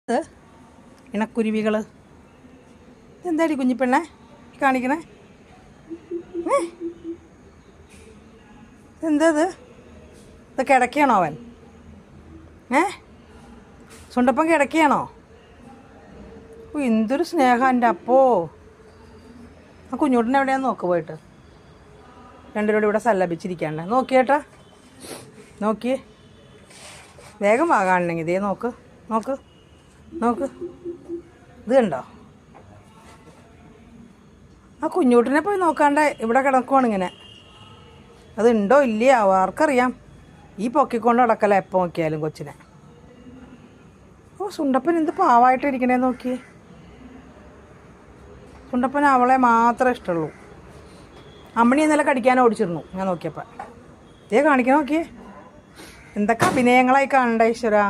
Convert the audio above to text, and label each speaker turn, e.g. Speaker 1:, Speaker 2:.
Speaker 1: ഇത് ഇണക്കുരുവികൾ എന്താടി കുഞ്ഞിപ്പെണ്ണെ കാണിക്കണേ? എന്താ ഇത് കിടക്കുകയാണോ അവൻ? സുണ്ടപ്പൻ കിടക്കുകയാണോ? ഓ, എന്തൊരു സ്നേഹം എൻ്റെ അപ്പോ. ആ കുഞ്ഞൂട്ടിനെ എവിടെയാന്ന് നോക്ക് പോയിട്ട്. രണ്ടുപേരോട് ഇവിടെ സല്ലപിച്ചിരിക്കാണ്ട് നോക്കിയേട്ടാ, നോക്കിയേ. വേഗം വാങ്ങാണെങ്കിൽ ഇതേ നോക്ക് നോക്ക് നോക്ക്. ഇത് കണ്ടോ? ആ കുഞ്ഞൂട്ടിനെ പോയി നോക്കാണ്ട് ഇവിടെ കിടക്കുവാണ് ഇങ്ങനെ. അതുണ്ടോ ഇല്ലയോ ആർക്കറിയാം. ഈ പൊക്കിക്കൊണ്ട് നടക്കല എപ്പോൾ നോക്കിയാലും കൊച്ചിനെ. ഓ, സുണ്ടപ്പൻ എന്ത് പാവായിട്ട് ഇരിക്കണേ നോക്കിയേ. സുണ്ടപ്പൻ അവളെ മാത്രമേ ഇഷ്ടമുള്ളൂ. അമ്മണി ഇന്നലെ കടിക്കാൻ ഓടിച്ചിരുന്നു ഞാൻ നോക്കിയപ്പോൾ. ഇതേ കാണിക്കാൻ നോക്കിയേ. എന്തൊക്കെ അഭിനയങ്ങളായി കാണണ്ട ഈശ്വരാ.